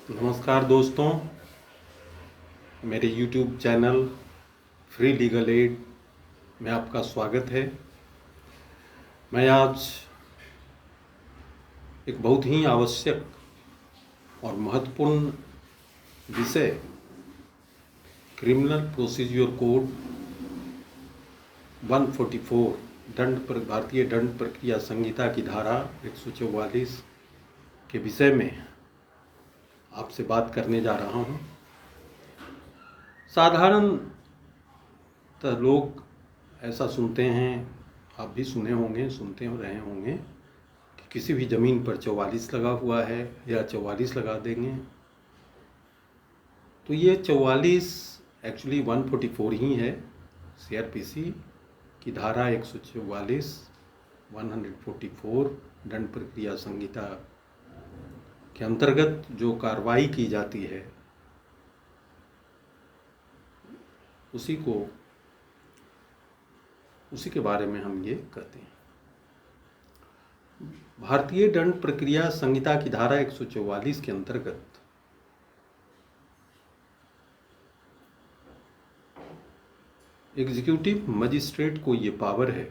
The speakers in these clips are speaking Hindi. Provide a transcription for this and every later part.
नमस्कार दोस्तों, मेरे YouTube channel free legal aid में आपका स्वागत है। मैं आज एक बहुत ही आवश्यक और महत्वपूर्ण विषय क्रिमिनल प्रोसीजर कोड 144 भारतीय दंड प्रक्रिया संहिता की धारा 144 के विषय में आपसे बात करने जा रहा हूँ। साधारणतः लोग ऐसा सुनते हैं, आप भी सुने होंगे, सुनते रहे होंगे कि किसी भी ज़मीन पर 44 लगा हुआ है या 44 लगा देंगे। तो ये 44 एक्चुअली 144 ही है। CRPC की धारा 144 144 दंड प्रक्रिया संहिता के अंतर्गत जो कार्रवाई की जाती है उसी के बारे में हम ये कहते हैं। भारतीय दंड प्रक्रिया संहिता की धारा 144 के अंतर्गत एग्जीक्यूटिव मजिस्ट्रेट को ये पावर है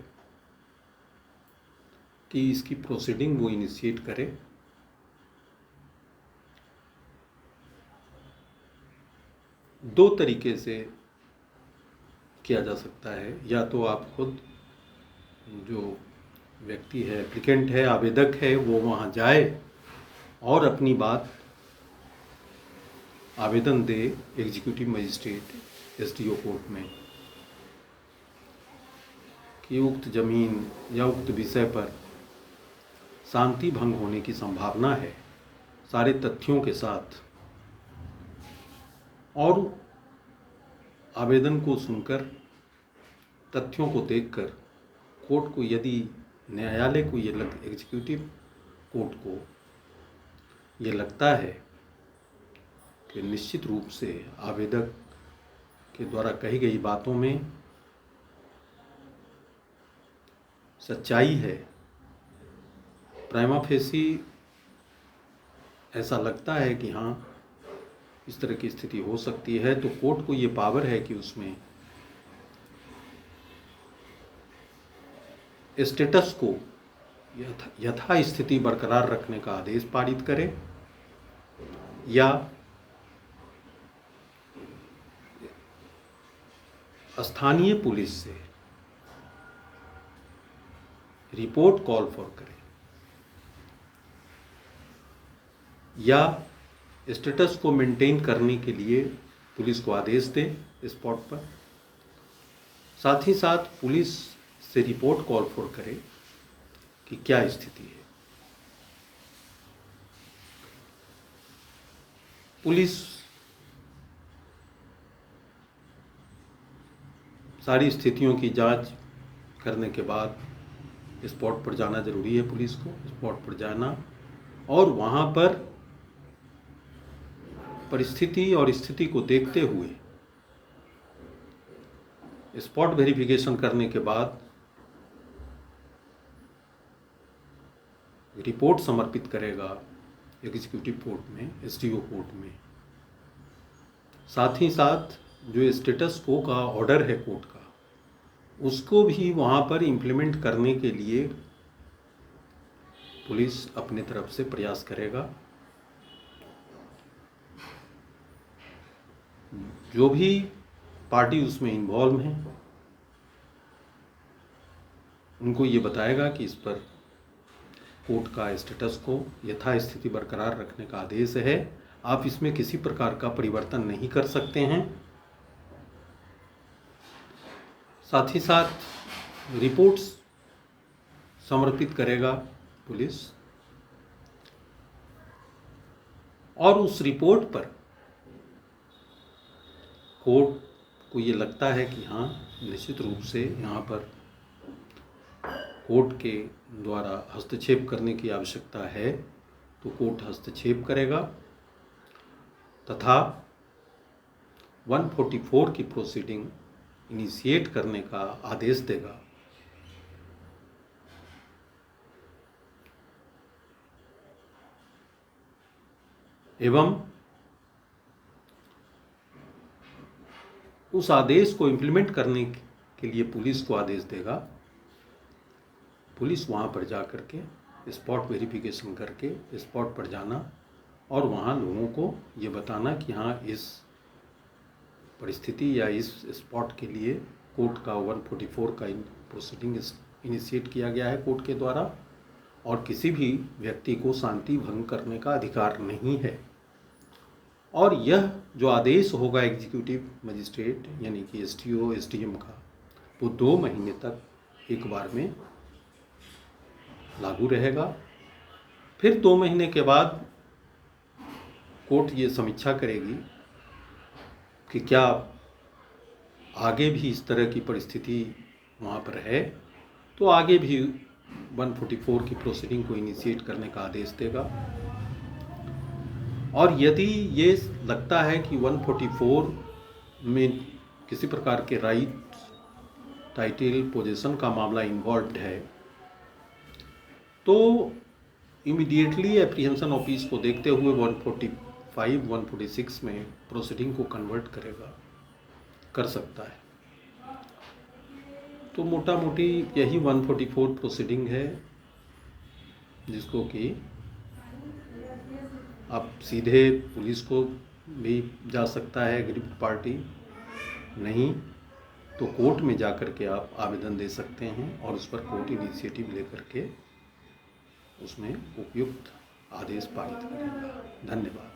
कि इसकी प्रोसीडिंग वो इनिशिएट करे। दो तरीके से किया जा सकता है, या तो आप खुद, जो व्यक्ति है, एप्लीकेंट है, आवेदक है, वो वहाँ जाए और अपनी बात आवेदन दे एग्जीक्यूटिव मजिस्ट्रेट SDO कोर्ट में कि उक्त जमीन या उक्त विषय पर शांति भंग होने की संभावना है, सारे तथ्यों के साथ। और आवेदन को सुनकर, तथ्यों को देखकर कोर्ट को, यदि न्यायालय को ये एग्जीक्यूटिव कोर्ट को ये लगता है कि निश्चित रूप से आवेदक के द्वारा कही गई बातों में सच्चाई है, प्राइमा फेसी ऐसा लगता है कि हाँ, इस तरह की स्थिति हो सकती है, तो कोर्ट को ये पावर है कि उसमें स्टेटस को यथा स्थिति बरकरार रखने का आदेश पारित करे, या स्थानीय पुलिस से रिपोर्ट कॉल फॉर करे, या स्टेटस को मेंटेन करने के लिए पुलिस को आदेश दे स्पॉट पर। साथ ही साथ पुलिस से रिपोर्ट कॉल फॉर करे कि क्या स्थिति है। पुलिस सारी स्थितियों की जांच करने के बाद स्पॉट पर जाना जरूरी है। पुलिस को स्पॉट पर जाना और वहाँ पर परिस्थिति और स्थिति को देखते हुए स्पॉट वेरिफिकेशन करने के बाद रिपोर्ट समर्पित करेगा एग्जीक्यूटिव कोर्ट में, SDO कोर्ट में। साथ ही साथ जो स्टेटस को का ऑर्डर है कोर्ट का, उसको भी वहाँ पर इम्प्लीमेंट करने के लिए पुलिस अपने तरफ से प्रयास करेगा। जो भी पार्टी उसमें इन्वॉल्व हैं उनको ये बताएगा कि इस पर कोर्ट का स्टेटस को यथास्थिति बरकरार रखने का आदेश है, आप इसमें किसी प्रकार का परिवर्तन नहीं कर सकते हैं। साथ ही साथ रिपोर्ट्स समर्पित करेगा पुलिस, और उस रिपोर्ट पर कोर्ट को ये लगता है कि हाँ, निश्चित रूप से यहाँ पर कोर्ट के द्वारा हस्तक्षेप करने की आवश्यकता है, तो कोर्ट हस्तक्षेप करेगा तथा 144 की प्रोसीडिंग इनिशिएट करने का आदेश देगा। एवं उस आदेश को इम्प्लीमेंट करने के लिए पुलिस को आदेश देगा। पुलिस वहाँ पर जा कर के स्पॉट वेरिफिकेशन करके स्पॉट पर जाना और वहाँ लोगों को ये बताना कि हाँ, इस परिस्थिति या इस स्पॉट के लिए कोर्ट का 144 का प्रोसीडिंग इनिशिएट किया गया है कोर्ट के द्वारा, और किसी भी व्यक्ति को शांति भंग करने का अधिकार नहीं है। और यह जो आदेश होगा एग्जीक्यूटिव मजिस्ट्रेट यानी कि एसटीओ एसडीएम का, वो 2 महीने तक एक बार में लागू रहेगा। फिर 2 महीने के बाद कोर्ट ये समीक्षा करेगी कि क्या आगे भी इस तरह की परिस्थिति वहाँ पर है, तो आगे भी 144 की प्रोसीडिंग को इनिशिएट करने का आदेश देगा। और यदि ये लगता है कि 144 में किसी प्रकार के राइट टाइटल पोजीशन का मामला इन्वॉल्व्ड है, तो इमीडिएटली एप्रीहेंशन ऑफिस को देखते हुए 145 146 में प्रोसीडिंग को कन्वर्ट कर सकता है। तो मोटा मोटी यही 144 प्रोसीडिंग है, जिसको कि आप सीधे पुलिस को भी जा सकता है एग्रीड पार्टी, नहीं तो कोर्ट में जा कर के आप आवेदन दे सकते हैं और उस पर कोर्ट इनिशिएटिव लेकर के उसमें उपयुक्त आदेश पारित करेगा। धन्यवाद।